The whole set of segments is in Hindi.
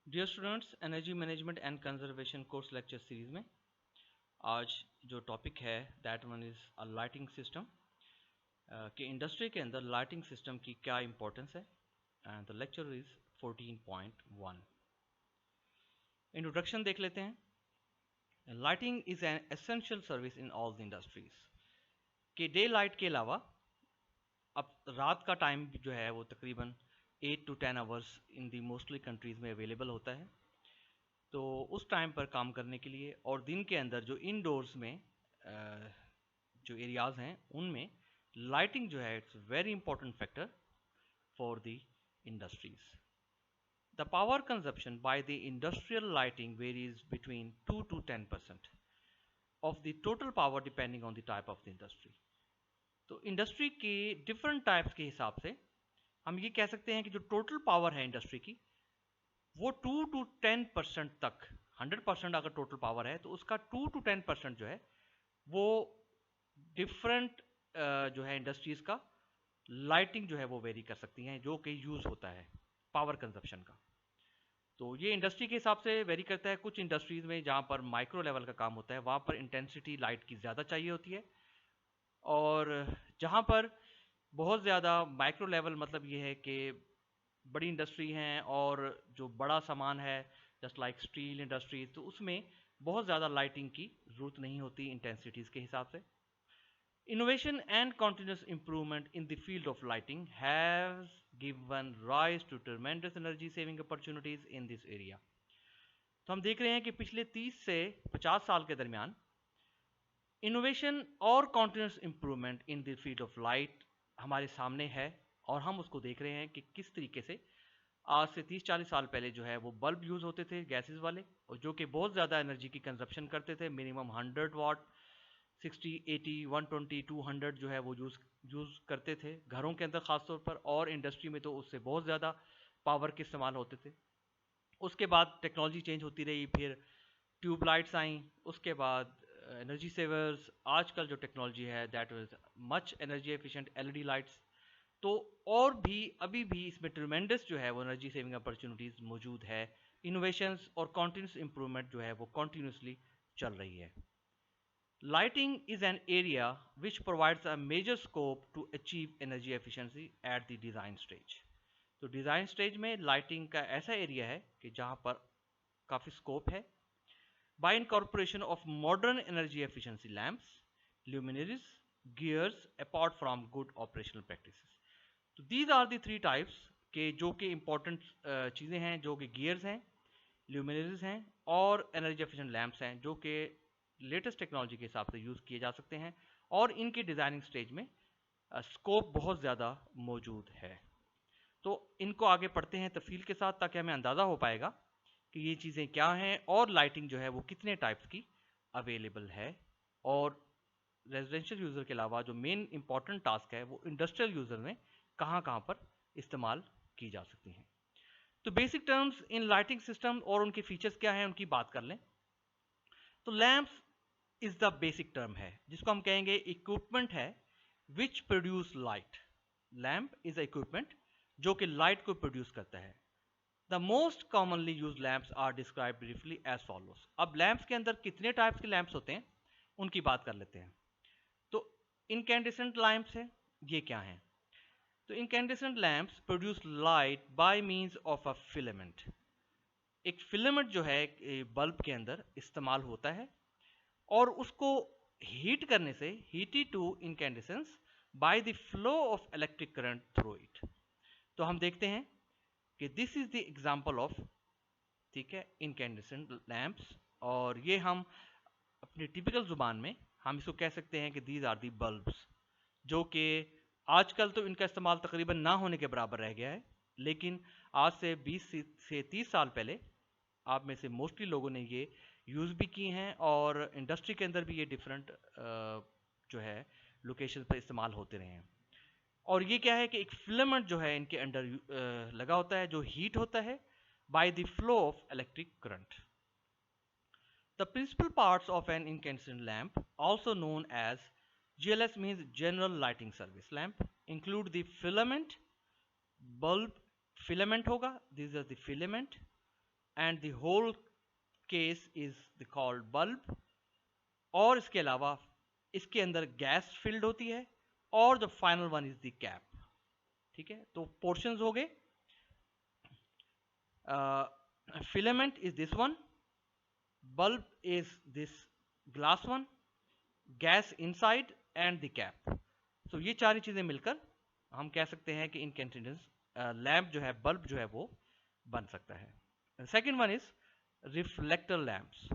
Dear students, energy management and conservation course lecture series में आज जो टॉपिक है that one is a lighting system कि इंडस्ट्री के अंदर लाइटिंग सिस्टम की क्या इंपॉर्टेंस है and the lecture is 14.1। Introduction देख लेते हैं। Lighting is an essential service in all the industries कि डे लाइट के अलावा अब रात का टाइम जो है वो तकरीबन 8 to 10 hours in the mostly countries में अवेलेबल होता है। तो उस टाइम पर काम करने के लिए और दिन के अंदर जो इनडोर्स में जो एरियाज़ हैं उनमें लाइटिंग जो है it's very important factor for the industries. The power consumption by the industrial lighting varies between 2 to 10% of the total power depending on the type of the industry. तो इंडस्ट्री के डिफरेंट टाइप्स के हिसाब से हम ये कह सकते हैं कि जो टोटल पावर है इंडस्ट्री की वो 2 to 10% तक, 100% अगर टोटल पावर है तो उसका 2 to 10% जो है वो डिफरेंट जो है इंडस्ट्रीज का लाइटिंग जो है वो वेरी कर सकती हैं जो कि यूज़ होता है पावर कंजप्शन का। तो ये इंडस्ट्री के हिसाब से वेरी करता है। कुछ इंडस्ट्रीज में जहाँ पर माइक्रो लेवल का काम होता है वहाँ पर इंटेंसिटी लाइट की ज़्यादा चाहिए होती है, और जहाँ पर बहुत ज़्यादा माइक्रो लेवल मतलब ये है कि बड़ी इंडस्ट्री हैं और जो बड़ा सामान है जस्ट लाइक स्टील इंडस्ट्री, तो उसमें बहुत ज़्यादा लाइटिंग की ज़रूरत नहीं होती इंटेंसिटीज़ के हिसाब से। Innovation and continuous improvement in the field of lighting has given rise to tremendous energy saving opportunities in this area। तो हम देख रहे हैं कि पिछले 30 से 50 साल के दरमियान इनोवेशन और continuous improvement in the field of light हमारे सामने है, और हम उसको देख रहे हैं कि किस तरीके से आज से 30-40 साल पहले जो है वो बल्ब यूज़ होते थे गैसेस वाले, और जो कि बहुत ज़्यादा एनर्जी की कंजप्शन करते थे। मिनिमम 100 वाट, 60, 80, 120, 200 जो है वो यूज़ करते थे घरों के अंदर ख़ास तौर पर, और इंडस्ट्री में तो उससे बहुत ज़्यादा पावर के इस्तेमाल होते थे। उसके बाद टेक्नोलॉजी चेंज होती रही, फिर ट्यूब लाइट्स आई, उसके बाद एनर्जी सेवर्स, आजकल जो टेक्नोलॉजी है that is much energy efficient LED lights. तो और भी अभी भी इसमें ट्रिमेंडस जो है वो एनर्जी सेविंग अपॉर्चुनिटीज़ मौजूद है। इनोवेशंस और कॉन्टिन्यूस इंप्रूवमेंट जो है वो कॉन्टिन्यूसली चल रही है। Lighting is an area which provides a major scope to achieve energy efficiency at the design stage। तो डिज़ाइन स्टेज में लाइटिंग का ऐसा एरिया है कि जहाँ पर काफ़ी स्कोप है। By incorporation of modern energy efficiency lamps, luminaries, gears apart from good operational practices. तो these are the three types के जो कि इंपॉर्टेंट चीज़ें हैं, जो कि गियर्स हैं, ल्यूमिनरीज हैं और एनर्जी एफिशिएंट लैम्प्स हैं, जो कि लेटेस्ट टेक्नोलॉजी के हिसाब से यूज़ किए जा सकते हैं, और इनकी डिज़ाइनिंग स्टेज में स्कोप बहुत ज़्यादा मौजूद है। तो इनको आगे पढ़ते हैं तफसील के साथ, ताकि हमें अंदाज़ा हो पाएगा कि ये चीज़ें क्या हैं और लाइटिंग जो है वो कितने टाइप्स की अवेलेबल है, और रेजिडेंशियल यूज़र के अलावा जो मेन इंपॉर्टेंट टास्क है वो इंडस्ट्रियल यूज़र में कहाँ कहाँ पर इस्तेमाल की जा सकती हैं। तो basic terms in lighting system और उनके फीचर्स क्या हैं उनकी बात कर लें। तो lamps is the basic term है जिसको हम कहेंगे इक्विपमेंट है which produce light. Lamp is equipment जो कि लाइट को प्रोड्यूस करता है। The most commonly use lamps are describe briefly as follows. अब लैंप्स के अंदर कितने टाइप्स के लैंप्स होते हैं उनकी बात कर लेते हैं। तो इनकैंडेसेंट लैंप्स है, ये क्या हैं? तो incandescent lamps produce light by means of a filament. एक फिलामेंट जो है बल्ब के अंदर इस्तेमाल होता है, और उसको हीट करने से heated to incandescence by the flow of electric current through it. तो हम देखते हैं कि this is the example of, ठीक है, इनकैंडेसेंट लैंप्स, और ये हम अपनी टिपिकल जुबान में हम इसको कह सकते हैं कि दीज आर दी बल्ब्स, जो कि आजकल तो इनका इस्तेमाल तकरीबन ना होने के बराबर रह गया है, लेकिन आज से 20 से 30 साल पहले आप में से मोस्टली लोगों ने ये यूज़ भी की हैं, और इंडस्ट्री के अंदर भी ये डिफरेंट जो है लोकेशन पर इस्तेमाल होते रहे हैं। और ये क्या है कि एक फिलामेंट जो है इनके अंडर लगा होता है जो हीट होता है bye the flow of electric current. The principal parts of an incandescent lamp, also known as GLS means General Lighting Service lamp, include the filament, bulb filament होगा, these are the filament, and the whole case is called bulb. और इसके अलावा इसके अंदर गैस फिल्ड होती है, और the final one is the cap. ठीक है, तो पोर्शंस हो गए। Filament is this one, bulb is this glass one, gas inside and the cap। so ये चार चीजें मिलकर हम कह सकते हैं कि इनकैंडिडेंस लैम्प जो है, बल्ब जो है वो बन सकता है। Second one is reflector lamps.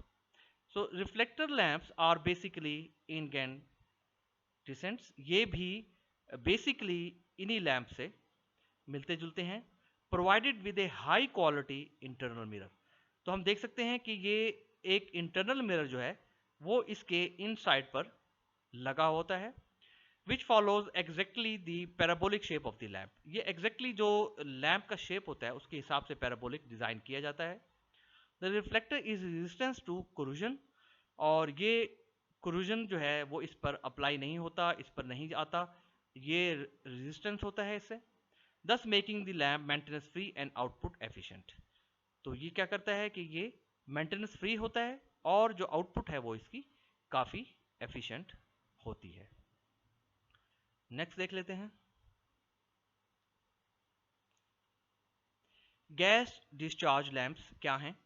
So reflector lamps are basically incandescents. ये भी बेसिकली इन्हीं लैम्प से मिलते जुलते हैं, provided with a high quality internal mirror. तो हम देख सकते हैं कि ये एक इंटरनल मिरर जो है वो इसके इनसाइड पर लगा होता है, विच follows exactly the parabolic shape of the lamp. ये एग्जैक्टली जो लैम्प का शेप होता है उसके हिसाब से पैराबोलिक डिजाइन किया जाता है। The reflector is resistance to corrosion, और ये कोरूजन जो है वो इस पर अप्लाई नहीं होता, इस पर नहीं आता, ये रेजिस्टेंस होता है इससे, thus making the lamp maintenance free and output efficient। तो ये क्या करता है कि ये मेंटेनेंस फ्री होता है और जो आउटपुट है वो इसकी काफी एफिशिएंट होती है। नेक्स्ट देख लेते हैं, गैस डिस्चार्ज लैंप्स क्या हैं।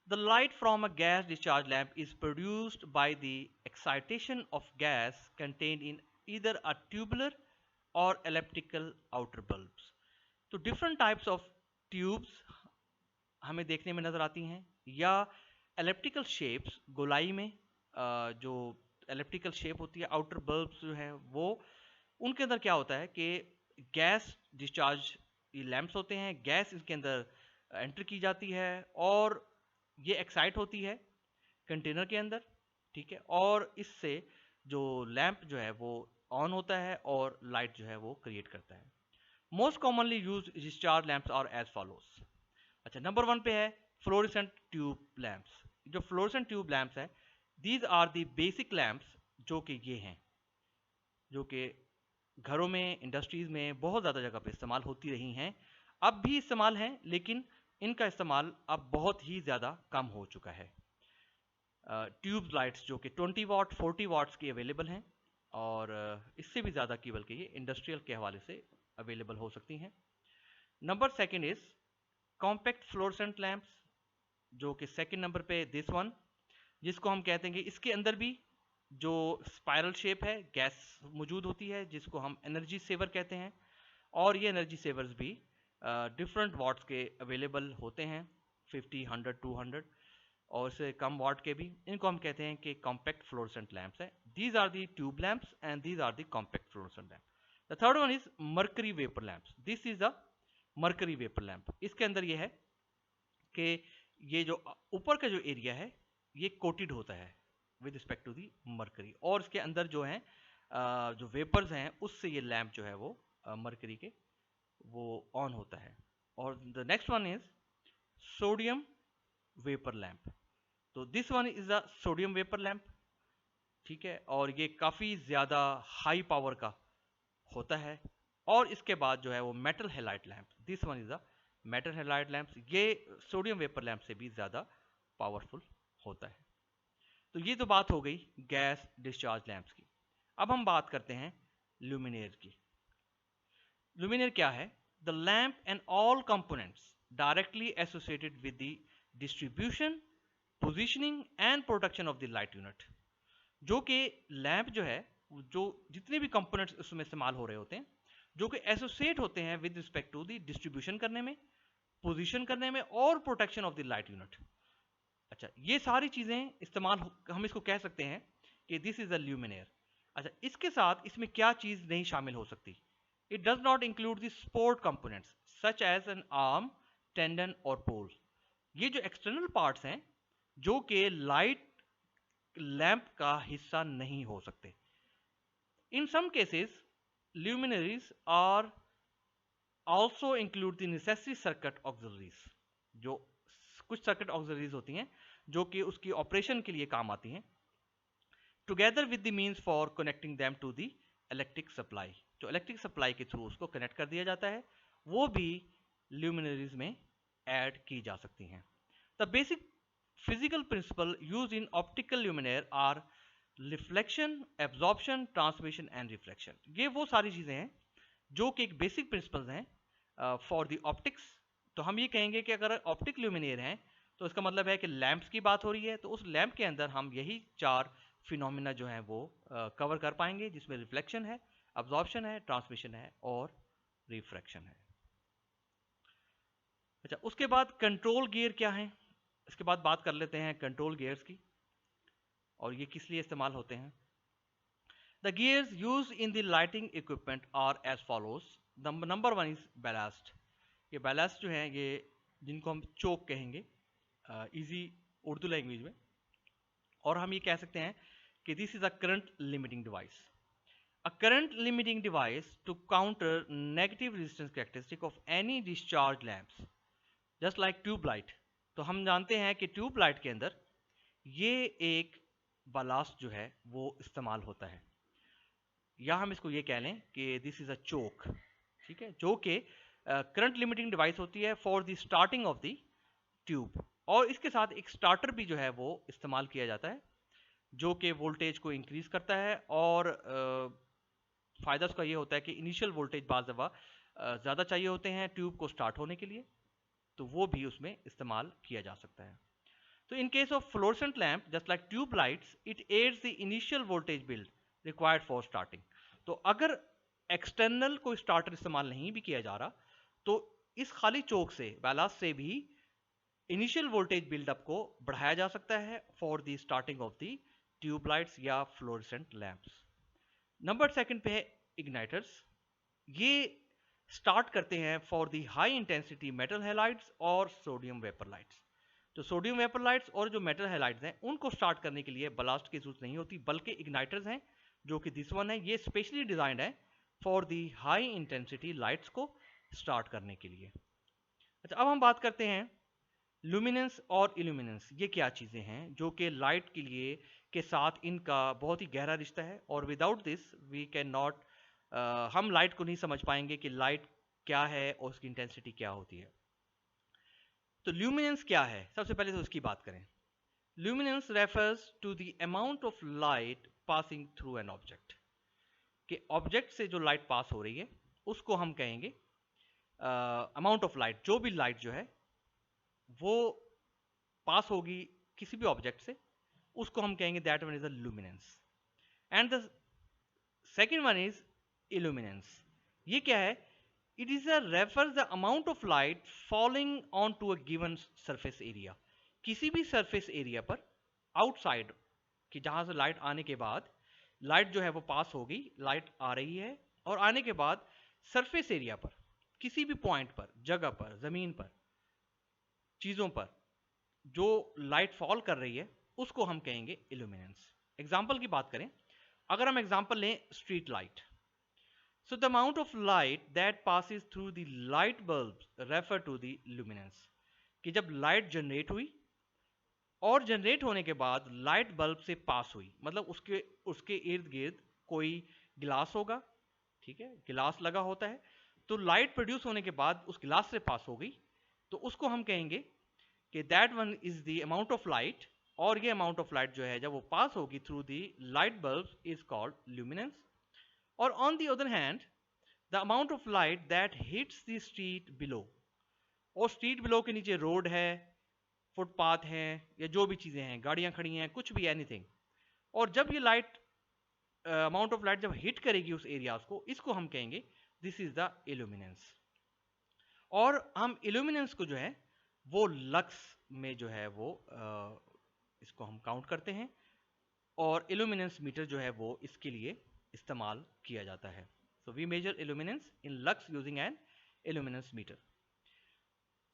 The light from a gas discharge lamp is produced by the excitation of gas contained in either a tubular or elliptical outer bulbs। तो different types of tubes हमें देखने में नजर आती हैं, या एलिप्टिकल शेप्स, गोलाई में जो एलिप्टिकल शेप होती है, आउटर बल्ब्स जो है वो, उनके अंदर क्या होता है कि गैस डिस्चार्ज ये लैंप्स होते हैं, गैस इसके अंदर एंटर की जाती है और ये एक्साइट होती है कंटेनर के अंदर। ठीक है, और इससे जो लैंप जो है वो ऑन होता है और लाइट जो है वो क्रिएट करता है। Most commonly use discharge lamps are as follows. अच्छा, नंबर वन पे है फ्लोरेसेंट ट्यूब लैंप्स। जो फ्लोरेसेंट ट्यूब लैंप्स है, these are the basic lamps, जो कि ये हैं, जो कि घरों में, इंडस्ट्रीज में बहुत ज़्यादा जगह पे इस्तेमाल होती रही हैं, अब भी इस्तेमाल हैं, लेकिन इनका इस्तेमाल अब बहुत ही ज़्यादा कम हो चुका है। ट्यूब लाइट्स जो कि 20 वाट 40 वाट्स की अवेलेबल हैं, और इससे भी ज़्यादा की बल्कि ये इंडस्ट्रियल के हवाले से अवेलेबल हो सकती हैं। Number second is compact fluorescent lamps, जो कि सेकंड नंबर पे दिस वन, जिसको हम कहते हैं कि इसके अंदर भी जो स्पाइरल शेप है, गैस मौजूद होती है, जिसको हम एनर्जी सेवर कहते हैं, और ये एनर्जी सेवर्स भी डिफरेंट वाट्स के अवेलेबल होते हैं, 50 100 200 और इससे कम वाट के भी। इनको हम कहते हैं कि कॉम्पैक्ट फ्लोरेसेंट लैंप्स है। These are the tube lamps and these are the compact fluorescent lamp. The third one is mercury vapour lamps. This is a mercury vapour lamp. इसके अंदर ये है कि ये जो ऊपर का जो एरिया है ये कोटेड होता है with respect to the mercury, और इसके अंदर जो है जो वेपर्स हैं उससे ये लैंप जो है वो मर्करी के वो ऑन होता है। और the next one is sodium vapour lamp. तो this one is a sodium vapour lamp. ठीक है, और ये काफ़ी ज़्यादा हाई पावर का होता है। और इसके बाद जो है वो metal halide lamp, this one is a metal halide lamp. ये सोडियम वेपर लैंप से भी ज़्यादा पावरफुल होता है। तो ये तो बात हो गई गैस डिस्चार्ज लैंप्स की। अब हम बात करते हैं ल्यूमिनेयर की। ल्यूमिनेयर क्या है? The lamp and all components directly associated with the distribution, positioning and protection of the light unit. जो कि लैंप जो है, जो जितने भी कंपोनेंट्स उसमें इस्तेमाल हो रहे होते हैं, जो कि एसोसिएट होते हैं with respect to the distribution करने में, पोजीशन करने में और protection of the light unit. अच्छा, ये सारी चीजें इस्तेमाल हम इसको कह सकते हैं कि दिस इज अ ल्यूमिनेयर। अच्छा, इसके साथ इसमें क्या चीज नहीं शामिल हो सकती? It does not include the support components such as an arm, tendon और पोल। ये जो एक्सटर्नल पार्ट्स हैं जो कि लाइट लैंप का हिस्सा नहीं हो सकते। In some cases luminaries are also include the necessary circuit auxiliaries। जो कुछ सर्किट ऑक्सिलरीज होती हैं जो कि उसकी ऑपरेशन के लिए काम आती हैं, together with the means for connecting them to the electric supply. जो इलेक्ट्रिक सप्लाई के थ्रू उसको कनेक्ट कर दिया जाता है, वो भी ल्यूमिनरीज में ऐड की जा सकती हैं। The basic physical principle use in optical luminaire are reflection, absorption, transmission and reflection. ये वो सारी चीज़ें हैं जो कि एक बेसिक प्रिंसिपल्स हैं फॉर द ऑप्टिक्स। तो हम ये कहेंगे कि अगर ऑप्टिक ल्यूमिनेयर हैं तो इसका मतलब है कि लैंप्स की बात हो रही है, तो उस लैंप के अंदर हम यही चार फिनोमिना जो हैं वो कवर कर पाएंगे, जिसमें रिफ्लेक्शन है, अब्जॉर्प्शन है, ट्रांसमिशन है और रिफ्रैक्शन है। अच्छा, उसके बाद कंट्रोल गियर क्या है, इसके बाद बात कर लेते हैं कंट्रोल गियर्स की और ये किस लिए इस्तेमाल होते हैं। The gears use in the lighting equipment are as follows. Number one is ballast. ये बैलास्ट जो है ये जिनको हम चोक कहेंगे इजी उर्दू लैंग्वेज में, और हम ये कह सकते हैं कि this is a current limiting device. A current limiting device to counter negative resistance characteristic of any discharge lamps, just like tube light. तो हम जानते हैं कि ट्यूब लाइट के अंदर ये एक बलास्ट जो है वो इस्तेमाल होता है, या हम इसको ये कह लें कि दिस इज अ चोक, ठीक है, जो कि करंट लिमिटिंग डिवाइस होती है for the starting of the tube. और इसके साथ एक स्टार्टर भी जो है वो इस्तेमाल किया जाता है जो कि वोल्टेज को इंक्रीज करता है, और फ़ायदा उसका ये होता है कि इनिशियल वोल्टेज बाज़ दफ़ा ज़्यादा चाहिए होते हैं ट्यूब को स्टार्ट होने के लिए, तो वो भी उसमें इस्तेमाल किया जा सकता है। तो in case of fluorescent lamp just like tube lights it adds the initial voltage build required for starting. तो अगर एक्सटर्नल कोई स्टार्टर इस्तेमाल नहीं भी किया जा रहा तो इस खाली चोक से, बैलास्ट से भी इनिशियल वोल्टेज बिल्डअप को बढ़ाया जा सकता है for the starting of the tube lights या फ्लोरेसेंट लैंप्स। नंबर सेकंड पे है इग्नाइटर्स। ये स्टार्ट करते हैं for the high intensity metal halides और सोडियम वेपर लाइट्स। तो सोडियम वेपर लाइट्स और जो मेटल हैलाइड्स हैं उनको स्टार्ट करने के लिए बलास्ट की जरूरत नहीं होती, बल्कि इग्नाइटर्स हैं जो कि दिस वन है, ये स्पेशली डिजाइंड है for the high intensity lights को स्टार्ट करने के लिए। अच्छा, अब हम बात करते हैं लुमिनेंस और इल्यूमिनेंस। ये क्या चीज़ें हैं जो कि लाइट के लिए के साथ इनका बहुत ही गहरा रिश्ता है, और without this we can not, हम लाइट को नहीं समझ पाएंगे कि लाइट क्या है और उसकी इंटेंसिटी क्या होती है। तो ल्यूमिनेंस क्या है, सबसे पहले तो उसकी बात करें। Luminance refers to the amount of light passing through an object. कि ऑब्जेक्ट से जो लाइट पास हो रही है उसको हम कहेंगे अमाउंट ऑफ लाइट। जो भी लाइट जो है वो पास होगी किसी भी ऑब्जेक्ट से उसको हम कहेंगे that one is a luminance. And the second one is illuminance. ये क्या है, it is a refers the amount of light falling on to a given surface area. किसी भी सरफेस एरिया पर आउटसाइड कि जहां से लाइट आने के बाद लाइट जो है वो पास हो गई, लाइट आ रही है, और आने के बाद सरफेस एरिया पर किसी भी पॉइंट पर, जगह पर, जमीन पर, चीजों पर जो लाइट फॉल कर रही है उसको हम कहेंगे इल्यूमिनेंस। एग्जाम्पल की बात करें, अगर हम एग्जाम्पल लें street light, so the amount of light that passes through the light bulb refer to the luminance. कि जब लाइट जनरेट हुई और जनरेट होने के बाद लाइट बल्ब से पास हुई, मतलब उसके उसके इर्द गिर्द कोई गिलास होगा, ठीक है, गिलास लगा होता है, तो लाइट प्रोड्यूस होने के बाद उस गिलास से पास हो गई, तो उसको हम कहेंगे कि that one is the amount of light, और ये अमाउंट ऑफ लाइट जो है जब वो पास होगी through the light bulb is called luminance. और on the other hand the amount of light that hits the street below, और स्ट्रीट बिलो के नीचे रोड है, फुटपाथ है, या जो भी चीज़ें हैं, गाड़ियाँ खड़ी हैं, कुछ भी, एनीथिंग, और जब ये लाइट अमाउंट ऑफ लाइट जब हिट करेगी उस एरियाज को, इसको हम कहेंगे दिस इज द इल्यूमिनेंस। और हम इल्यूमिनेंस को जो है वो लक्स में जो है वो इसको हम काउंट करते हैं, और इल्यूमिनेंस मीटर जो है वो इसके लिए इस्तेमाल किया जाता है। So we measure illuminance in lux using an illuminance meter.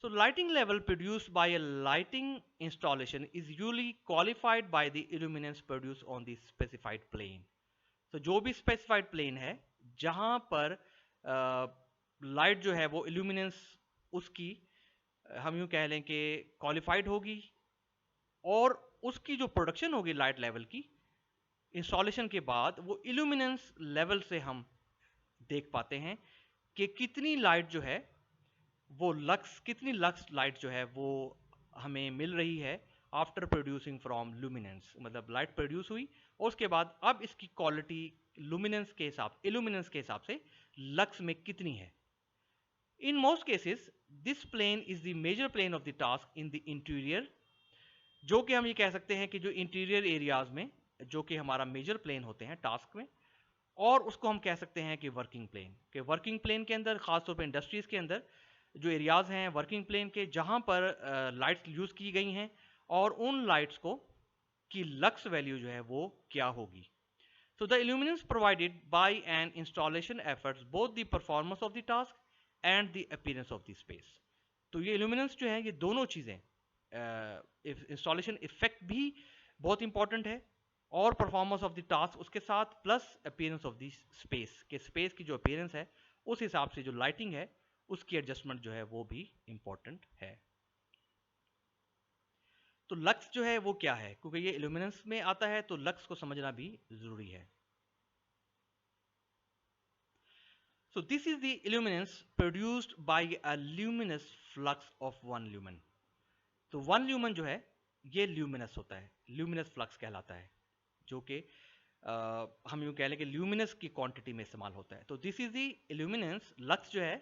So lighting level produced by a lighting installation is usually qualified by the illuminance produced on the specified plane. तो जो भी specified plane है जहां पर लाइट जो है वो इल्यूमिनेंस उसकी हम यूं कह लें कि क्वालिफाइड होगी, और उसकी जो प्रोडक्शन होगी लाइट लेवल की इंस्टॉलेशन के बाद, वो इल्यूमिनेंस लेवल से हम देख पाते हैं कि कितनी लाइट जो है वो लक्स, कितनी लक्स लाइट जो है वो हमें मिल रही है आफ्टर प्रोड्यूसिंग फ्रॉम लुमिनेंस, मतलब लाइट प्रोड्यूस हुई और उसके बाद अब इसकी क्वालिटी लुमिनेंस के हिसाब इल्यूमिनेंस के हिसाब से लक्स में कितनी है। In most cases this plane is the measure plane of the task in the interior, जो कि हम ये कह सकते हैं कि जो इंटीरियर एरियाज में जो कि हमारा मेजर प्लेन होते हैं टास्क में, और उसको हम कह सकते हैं कि वर्किंग प्लेन के वर्किंग प्लेन के अंदर खासतौर पर इंडस्ट्रीज के अंदर जो एरियाज हैं वर्किंग प्लेन के जहां पर लाइट्स यूज की गई हैं और उन लाइट्स को की लक्स वैल्यू जो है वो क्या होगी। So the illuminance provided by an installation affects both the performance of the task and the appearance of the space. तो ये illuminance जो है ये दोनों चीज़ें इंस्टॉलेशन इफेक्ट भी बहुत इंपॉर्टेंट है और परफॉर्मेंस ऑफ द टास्क उसके साथ plus appearance of the space के स्पेस की जो अपीयरेंस है उस हिसाब से जो लाइटिंग है उसकी एडजस्टमेंट जो है वो भी इंपॉर्टेंट है। तो लक्स जो है वो क्या है, क्योंकि ये इल्यूमिनेंस में आता है तो लक्स को समझना भी जरूरी है। So this is the illuminance produced by a luminous flux of 1 lumen. तो 1 lumen जो है ये ल्यूमिनस होता है, ल्यूमिनस फ्लक्स कहलाता है, जो कि हम यूँ कह लें कि ल्यूमिनस की क्वांटिटी में इस्तेमाल होता है। तो this is the illuminance lux जो है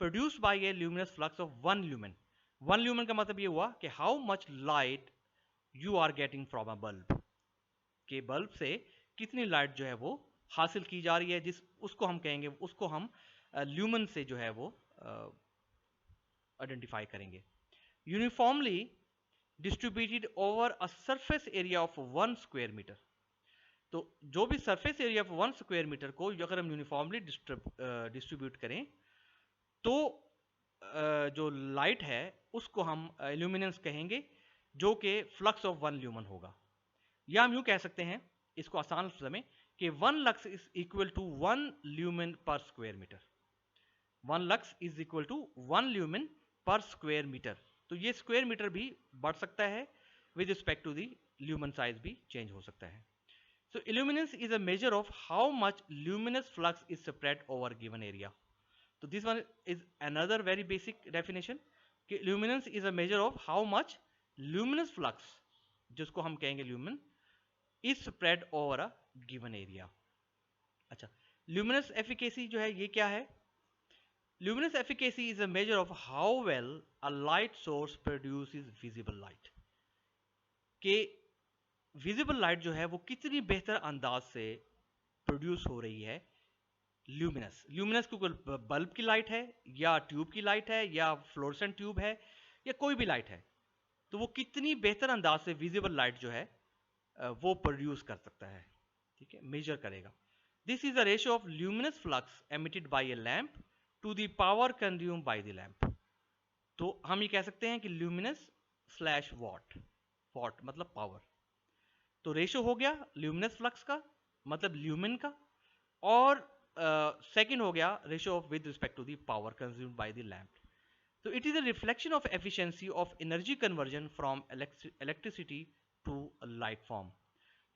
produced by a luminous flux of 1 lumen. 1 lumen का मतलब ये हुआ कि how much light you are getting from a bulb, के बल्ब से कितनी लाइट जो है वो हासिल की जा रही है, जिस उसको हम कहेंगे, उसको हम ल्यूमन से जो है वो आइडेंटिफाई करेंगे। Uniformly distributed over a surface area of 1 square metre. तो जो भी surface area of 1 square metre को अगर हम यूनिफॉर्मली डिस्ट्रीब्यूट करें तो जो लाइट है उसको हम इल्यूमिनेंस कहेंगे, जो कि फ्लक्स ऑफ 1 ल्यूमन होगा। या हम यूं कह सकते हैं इसको आसान लफ्ज़ में कि 1 lux is equal to 1 lumen per square metre. 1 lux is equal to 1 lumen per square metre. तो ये स्क्वायर मीटर भी बढ़ सकता है with respect to the lumen size भी चेंज हो सकता है। So illuminance is a measure of how much luminous flux is spread over given area. तो this one is another very basic definition कि illuminance is a measure of how much luminous flux, जिसको हम कहेंगे lumen, is spread over a given area. अच्छा, ल्यूमिनस एफिकेसी जो है ये क्या है? Luminous efficacy is a measure of how well a light source produces visible light, कि विजिबल लाइट जो है वो कितनी बेहतर अंदाज से प्रोड्यूस हो रही है। ल्यूमिनस ल्यूमिनस क्योंकि बल्ब की लाइट है या ट्यूब की लाइट है या फ्लोरेसेंट ट्यूब है या कोई भी लाइट है, तो वो कितनी बेहतर अंदाज से विजिबल लाइट जो है वो प्रोड्यूस कर सकता है, ठीक है, मेजर करेगा। This is the ratio of luminous flux emitted by a lamp to the power consume by the lamp. तो हम ये कह सकते हैं कि ल्यूमिनस स्लैश वॉट, वॉट मतलब पावर, तो रेशियो हो गया ल्यूमिनस फ्लक्स का मतलब ल्यूमिन का, और सेकेंड हो गया ratio of with respect to the power consumed by the lamp. So it is a reflection of efficiency of energy conversion from electricity to a light form.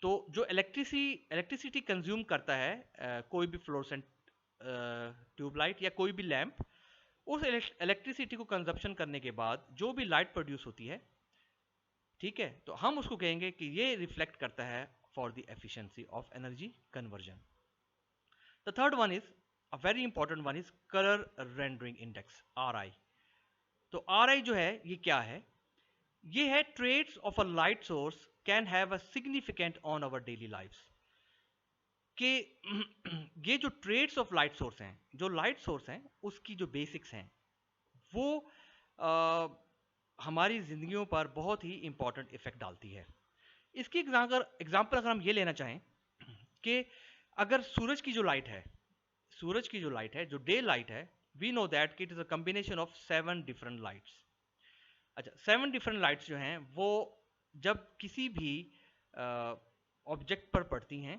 तो जो इलेक्ट्रिसिटी कंज्यूम करता है कोई भी फ्लोरेसेंट ट्यूबलाइट या कोई भी लैंप, उस इलेक्ट्रिसिटी को कंजप्शन करने के बाद जो भी लाइट प्रोड्यूस होती है, ठीक है, तो हम उसको कहेंगे कि ये रिफ्लेक्ट करता है for the efficiency of energy conversion. The third one is a very important one is colour rendering index, RI। तो RI जो है ये क्या है? ये है trades of a light source can have a significant on our daily lifes, कि ये जो ट्रेड्स ऑफ लाइट सोर्स हैं, जो लाइट सोर्स हैं उसकी जो बेसिक्स हैं वो हमारी जिंदगियों पर बहुत ही इंपॉर्टेंट इफेक्ट डालती है। इसकी एग्जाम्पल अगर हम ये लेना चाहें कि अगर सूरज की जो लाइट है, सूरज की जो लाइट है, जो डे लाइट है, we know that it is a combination of 7 different lights। अच्छा, 7 different lights जो हैं वो जब किसी भी ऑब्जेक्ट पर पड़ती हैं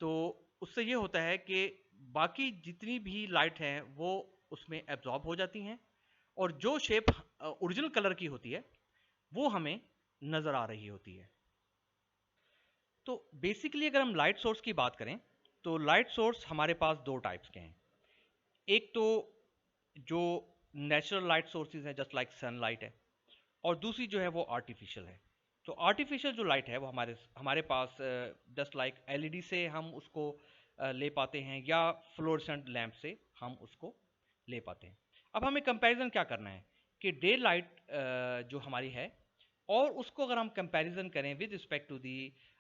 तो उससे ये होता है कि बाकी जितनी भी लाइट हैं वो उसमें एब्जॉर्ब हो जाती हैं और जो शेप ओरिजिनल कलर की होती है वो हमें नज़र आ रही होती है। तो बेसिकली अगर हम लाइट सोर्स की बात करें तो लाइट सोर्स हमारे पास दो टाइप्स के हैं। एक तो जो नेचुरल लाइट सोर्सेज हैं जस्ट लाइक सनलाइट है, और दूसरी जो है वो आर्टिफिशियल है। तो आर्टिफिशियल जो लाइट है वो हमारे पास जस्ट लाइक एलईडी से हम उसको ले पाते हैं, या फ्लोरेसेंट लैंप से हम उसको ले पाते हैं। अब हमें कंपैरिजन क्या करना है कि डे लाइट जो हमारी है और उसको अगर हम कंपैरिजन करें with respect to the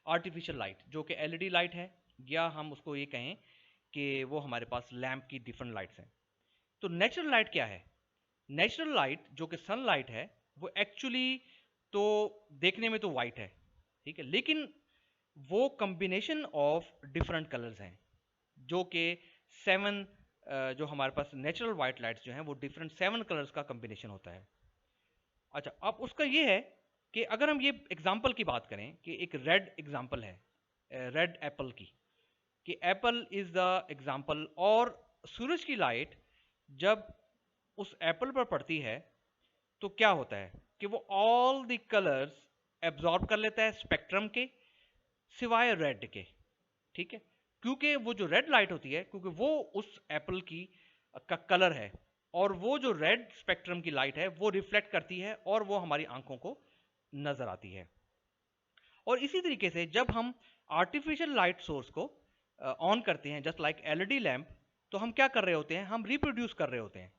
artificial light जो कि एलईडी लाइट है, या हम उसको ये कहें कि वो हमारे पास लैंप की डिफरेंट लाइट्स हैं। तो नेचुरल लाइट क्या है? नेचुरल लाइट जो कि सनलाइट है वो एक्चुअली तो देखने में तो वाइट है, ठीक है, लेकिन वो कॉम्बिनेशन ऑफ डिफरेंट कलर्स हैं, जो कि 7 जो हमारे पास नेचुरल वाइट लाइट्स जो हैं वो डिफरेंट 7 कलर्स का कॉम्बिनेशन होता है। अच्छा, अब उसका ये है कि अगर हम ये एग्जांपल की बात करें कि एक रेड एग्जांपल है, रेड एप्पल की, कि एप्पल इज द एग्जांपल, और सूरज की लाइट जब उस एप्पल पर पड़ती है तो क्या होता है कि वो ऑल द कलर्स एब्जॉर्ब कर लेता है स्पेक्ट्रम के, सिवाय रेड के, ठीक है, क्योंकि वो जो रेड लाइट होती है, क्योंकि वो उस एप्पल की का कलर है, और वो जो रेड स्पेक्ट्रम की लाइट है वो रिफ्लेक्ट करती है और वो हमारी आंखों को नजर आती है। और इसी तरीके से जब हम आर्टिफिशियल लाइट सोर्स को ऑन करते हैं जस्ट लाइक एलईडी लैंप, तो हम क्या कर रहे होते हैं, हम रिप्रोड्यूस कर रहे होते हैं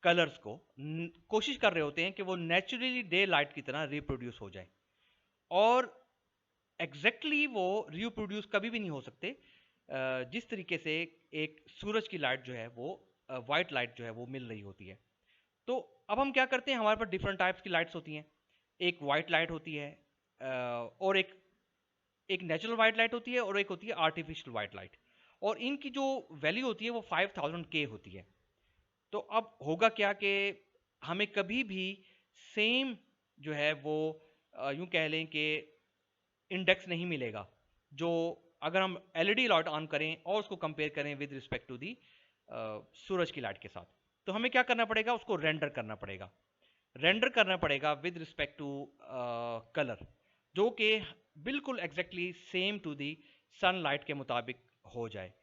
कलर्स को, कोशिश कर रहे होते हैं कि वो नेचुरली डे लाइट की तरह रिप्रोड्यूस हो जाए। और एग्जैक्टली वो रिप्रोड्यूस कभी भी नहीं हो सकते जिस तरीके से एक सूरज की लाइट जो है वो वाइट लाइट जो है वो मिल रही होती है। तो अब हम क्या करते हैं, हमारे पास डिफरेंट टाइप्स की लाइट्स होती हैं। एक वाइट लाइट होती है, और एक एक नेचुरल वाइट लाइट होती है, और एक होती है आर्टिफिशियल वाइट लाइट, और इनकी जो वैल्यू होती है वो 5000 के होती है। तो अब होगा क्या कि हमें कभी भी सेम जो है वो यूं कह लें कि इंडेक्स नहीं मिलेगा, जो अगर हम एलईडी लाइट ऑन करें और उसको कंपेयर करें विद रिस्पेक्ट टू दी सूरज की लाइट के साथ, तो हमें क्या करना पड़ेगा, उसको रेंडर करना पड़ेगा, विद रिस्पेक्ट टू कलर, जो कि बिल्कुल exactly same to the sunlight के मुताबिक हो जाए।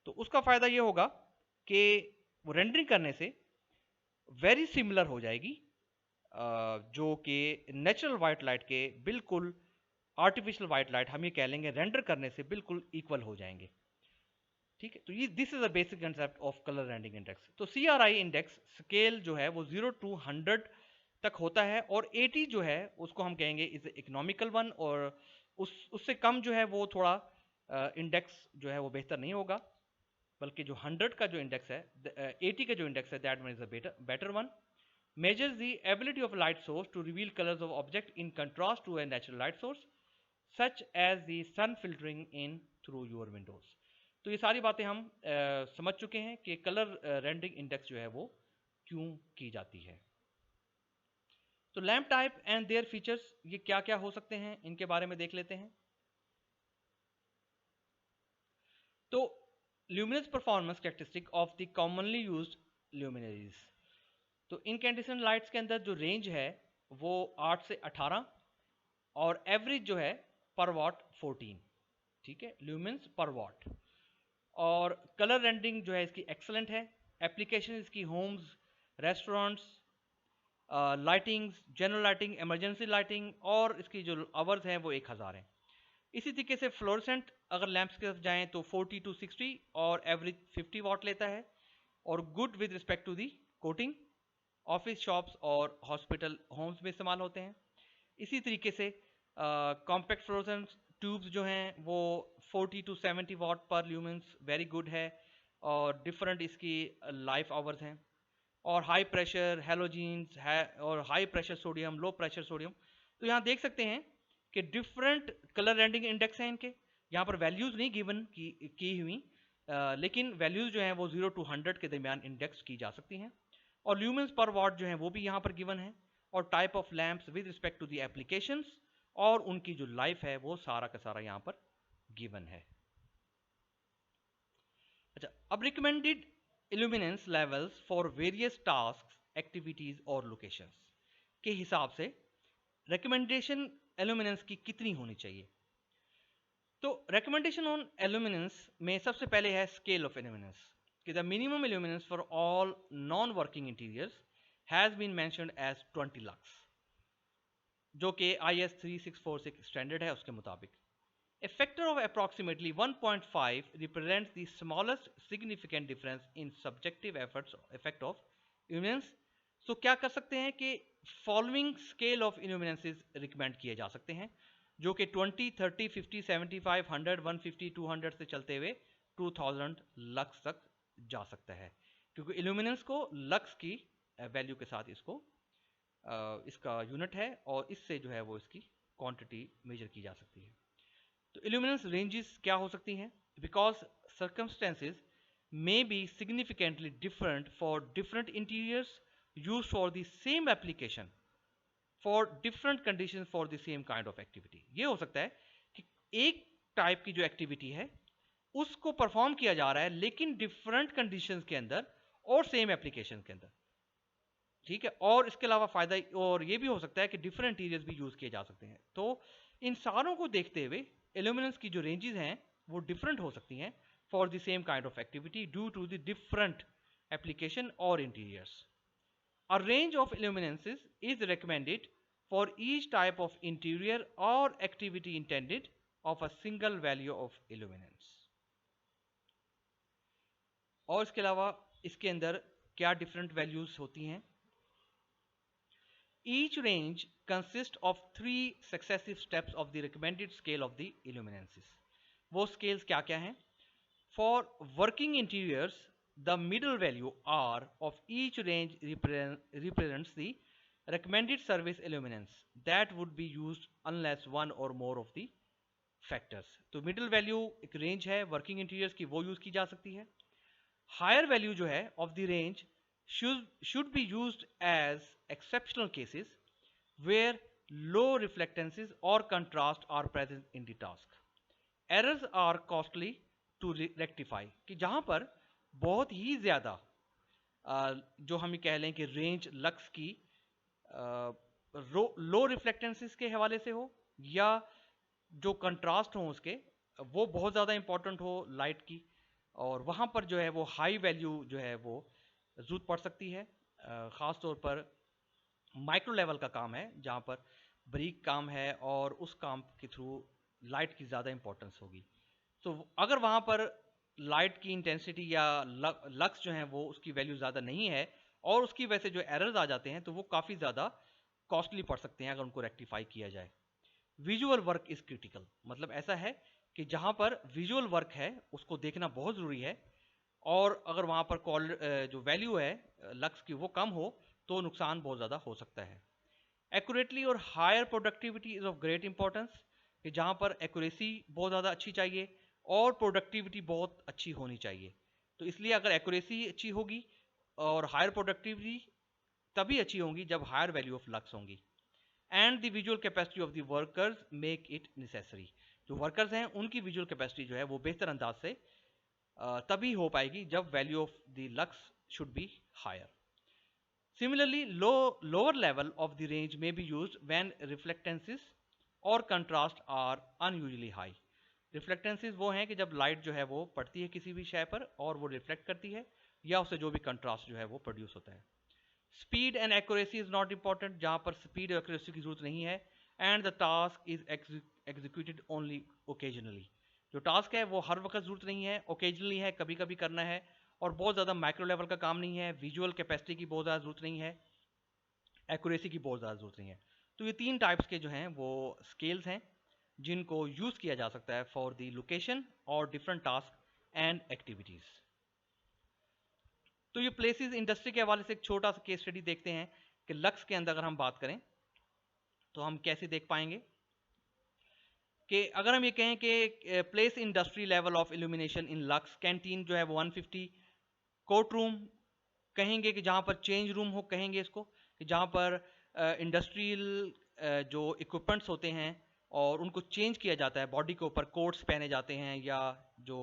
तो उसका फ़ायदा ये होगा कि वो रेंडरिंग करने से वेरी सिमिलर हो जाएगी, जो कि नेचुरल वाइट लाइट के बिल्कुल आर्टिफिशियल वाइट लाइट हम ये कह लेंगे रेंडर करने से बिल्कुल इक्वल हो जाएंगे, ठीक है। तो ये this is a basic concept of colour rendering index. तो CRI इंडेक्स स्केल जो है वो 0 to 100 तक होता है, और 80 जो है उसको हम कहेंगे इज इकोनॉमिकल वन, और उससे कम जो है वो थोड़ा इंडेक्स जो है वो बेहतर नहीं होगा, बल्कि जो 100 का जो इंडेक्स है, 80 का जो इंडेक्स है, that one is a better one. Measures the ability of light source to reveal colors of object in contrast to a natural light source, such as the sun filtering in through your windows। तो ये सारी बातें हम समझ चुके हैं कि कलर रेंडरिंग इंडेक्स जो है वो क्यों की जाती है। तो lamp type and their features ये क्या क्या हो सकते हैं, इनके बारे में देख लेते हैं। तो luminous performance characteristic of the commonly used luminaries. तो इनकैंडेसेंट लाइट्स के अंदर जो रेंज है वो 8 से 18, और एवरेज जो है पर वॉट 14, ठीक है, ल्यूमेंस पर वॉट। और कलर रेंडरिंग जो है इसकी एक्सलेंट है। एप्लीकेशन इसकी homes, restaurants, lightings, general lighting, emergency lighting, और इसकी जो आवर्स हैं वो 1000 हैं। इसी तरीके से फ्लोरेसेंट अगर लैंप्स की तरफ जाएं तो 40 to 60 और एवरेज 50 वाट लेता है, और good with respect to the coating, office, shops और हॉस्पिटल, होम्स में इस्तेमाल होते हैं। इसी तरीके से कॉम्पैक्ट फ्लोरेसेंट ट्यूब्स जो हैं वो 40 to 70 वाट पर ल्यूमेंस वेरी गुड है, और डिफरेंट इसकी लाइफ आवर्स हैं। और हाई प्रेशर हैलोजीन्स है, और high pressure sodium, low pressure sodium. तो यहाँ देख सकते हैं कि डिफरेंट कलर रेंडरिंग इंडेक्स हैं इनके। यहाँ पर वैल्यूज़ नहीं गिवन की हुई, लेकिन वैल्यूज़ जो हैं वो 0 to 100 के दरमियान इंडेक्स की जा सकती हैं। और ल्यूमेंस पर वाट जो हैं वो भी यहाँ पर गिवन है, और type of lamps with respect to the applications और उनकी जो लाइफ है वो सारा का सारा यहाँ पर गिवन है। अच्छा, अब recommended illuminance levels for various task, activities और लोकेशंस के हिसाब से रिकमेंडेशन इल्यूमिनेंस की कितनी होनी चाहिए। तो रिकमेंडेशन ऑन इल्यूमिनेंस में सबसे पहले है स्केल ऑफ इल्यूमिनेंस, कि the minimum illuminance for all non working interiors has been mentioned as 20 lux. जो कि IS 3646 स्टैंडर्ड है उसके मुताबिक। A factor of approximately 1.5 represents the smallest significant difference in subjective effect of illuminance. So क्या कर सकते हैं कि following scale of illuminances recommend किए जा सकते हैं, जो कि 20, 30, 50, 75, 100, 150, 200 से चलते हुए 2000 लक्स तक जा सकता है, क्योंकि illuminance को लक्स की वैल्यू के साथ इसका यूनिट है और इससे जो है वो इसकी क्वांटिटी मेजर की जा सकती है। तो इल्यूमिनेंस रेंजेस क्या हो सकती हैं? Because circumstances may be significantly different for different interiors use for the same application for different condition for the same kind of activity. ये हो सकता है कि एक टाइप की जो एक्टिविटी है उसको परफॉर्म किया जा रहा है लेकिन डिफरेंट कंडीशंस के अंदर और सेम एप्लीकेशन के अंदर, ठीक है। और इसके अलावा फायदा और ये भी हो सकता है कि डिफरेंट इंटीरियर्स भी यूज किए जा सकते हैं। तो इन सारों को देखते हुए इल्यूमिनेंस की जो रेंजेस हैं वो डिफरेंट हो सकती हैं for the same kind of activity due to the different application और interiors. A range of illuminances is recommended for each type of interior और activity intended of a single value of illuminance. और इसके अलावा इसके अंदर क्या डिफरेंट वैल्यूज होती हैं? Each range consists of 3 successive steps of the recommended scale of the illuminances. वो scales क्या क्या हैं? For working interiors, the middle value R of each range represents the recommended service illuminance that would be used unless one or more of the factors. तो middle value एक range है working interiors की, वो use की जा सकती है। Higher value जो है of the range should be used as exceptional cases where low reflectances or contrast are present in the task. Errors are costly to rectify, कि जहां पर बहुत ही ज़्यादा जो हम कह लें कि रेंज लक्स की लो रिफ्लेक्टेंसेस के हवाले से हो या जो कंट्रास्ट हो उसके वो बहुत ज़्यादा इंपॉर्टेंट हो लाइट की, और वहाँ पर जो है वो हाई वैल्यू जो है वो ज़रूरत पड़ सकती है। ख़ास तौर पर माइक्रो लेवल का काम है जहाँ पर बारीक काम है और उस काम के थ्रू लाइट की ज़्यादा इंपॉर्टेंस होगी। तो अगर वहाँ पर लाइट की इंटेंसिटी या लक्स जो है वो उसकी वैल्यू ज़्यादा नहीं है और उसकी वजह से जो एरर्स आ जाते हैं तो वो काफ़ी ज़्यादा कॉस्टली पड़ सकते हैं अगर उनको रेक्टिफाई किया जाए। विजुअल वर्क इज़ क्रिटिकल, मतलब ऐसा है कि जहाँ पर विजुअल वर्क है उसको देखना बहुत ज़रूरी है, और अगर वहाँ पर जो वैल्यू है लक्स की वो कम हो तो नुकसान बहुत ज़्यादा हो सकता है। एक्यूरेटली और higher productivity is of great importance, कि जहाँ पर एक्यूरेसी बहुत ज़्यादा अच्छी चाहिए और प्रोडक्टिविटी बहुत अच्छी होनी चाहिए। तो इसलिए अगर एक्यूरेसी अच्छी होगी और हायर प्रोडक्टिविटी तभी अच्छी होगी जब हायर वैल्यू ऑफ लक्स होंगी। And the visual capacity of the workers make it necessary, जो वर्कर्स हैं उनकी विजुअल कैपेसिटी जो है वो बेहतर अंदाज से तभी हो पाएगी जब value of the lux should be higher. Similarly, lower level of the range may be used when reflectances और contrast are unusually high. Reflectances वो हैं कि जब लाइट जो है वो पड़ती है किसी भी शय पर और वो रिफ्लेक्ट करती है या उससे जो भी कंट्रास्ट जो है वो प्रोड्यूस होता है। Speed and accuracy is not important, जहाँ पर स्पीड और एक्यूरेसी की जरूरत नहीं है। And the task is executed only occasionally, जो टास्क है वो हर वक्त जरूरत नहीं है, ओकेजनली है, कभी कभी करना है, और बहुत ज़्यादा माइक्रो लेवल का काम नहीं है, विजुअल कैपेसिटी की बहुत ज़्यादा जरूरत नहीं है, एक्यूरेसी की बहुत ज़्यादा जरूरत नहीं है। तो ये 3 टाइप्स के जो हैं वो स्केल्स हैं जिनको यूज़ किया जा सकता है फॉर द लोकेशन और डिफरेंट टास्क एंड एक्टिविटीज़। तो ये प्लेसेस इंडस्ट्री के हवाले से एक छोटा सा केस स्टडी देखते हैं कि लक्स के अंदर अगर हम बात करें तो हम कैसे देख पाएंगे कि अगर हम ये कहें कि place industry level of illumination in lux, canteen जो है वो 150, कोर्ट रूम कहेंगे कि जहाँ पर चेंज रूम हो, कहेंगे इसको कि जहाँ पर इंडस्ट्रियल जो इक्विपमेंट्स होते हैं और उनको चेंज किया जाता है, बॉडी के ऊपर कोट्स पहने जाते हैं या जो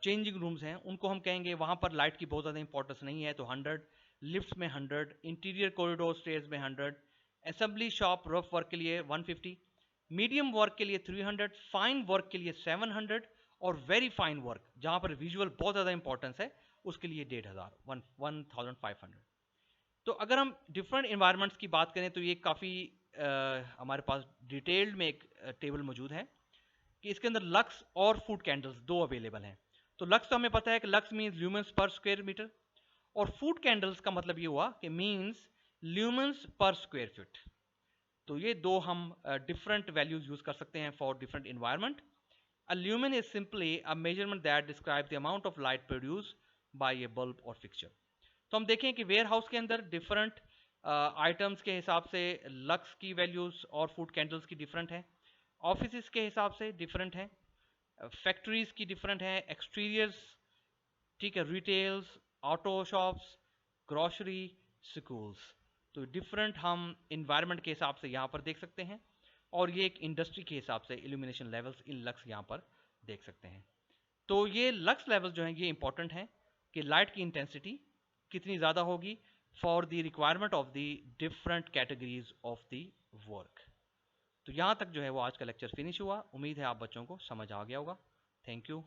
चेंजिंग रूम्स हैं उनको हम कहेंगे वहाँ पर लाइट की बहुत ज़्यादा इंपॉर्टेंस नहीं है, तो 100, लिफ्ट्स में 100, इंटीरियर कॉरिडोर स्टेज में 100, असेंबली शॉप रफ वर्क के लिए 150, मीडियम वर्क के लिए 300, फाइन वर्क के लिए 700 और वेरी फाइन वर्क जहाँ पर विजुअल बहुत ज़्यादा इंपॉर्टेंस है उसके लिए 1500। तो अगर हम डिफरेंट इन्वायरमेंट्स की बात करें तो ये काफ़ी हमारे पास डिटेल्ड में एक टेबल मौजूद है कि इसके अंदर लक्स और फूड कैंडल्स दो अवेलेबल हैं। तो लक्स तो हमें पता है कि लक्स मीन्स ल्यूमेंस पर स्क्वायर मीटर, और फूड कैंडल्स का मतलब ये हुआ कि मीन्स ल्यूमेंस पर स्क्वायर फीट। तो ये दो हम डिफरेंट वैल्यूज यूज कर सकते हैं for different environment. A lumen is simply a measurement that describes the amount of light produced by a bulb or fixture. तो हम देखें कि वेयर हाउस के अंदर डिफरेंट आइटम्स के हिसाब से लक्स की वैल्यूज और फूड कैंडल्स की डिफरेंट है, ऑफिस के हिसाब से डिफरेंट है, फैक्ट्रीज की डिफरेंट है, एक्सटीरियर्स, ठीक है, retails, auto shops, grocery, schools. तो डिफरेंट हम इन्वायरमेंट के हिसाब से यहाँ पर देख सकते हैं, और ये एक इंडस्ट्री के हिसाब से इल्यूमिनेशन लेवल्स इन लक्स यहाँ पर देख सकते हैं। तो ये लक्स लेवल्स जो हैं ये इंपॉर्टेंट हैं कि लाइट की इंटेंसिटी कितनी ज़्यादा होगी for the requirement of the different categories of the work. तो यहाँ तक जो है वो आज का लेक्चर फिनिश हुआ। उम्मीद है आप बच्चों को समझ आ गया होगा। Thank you.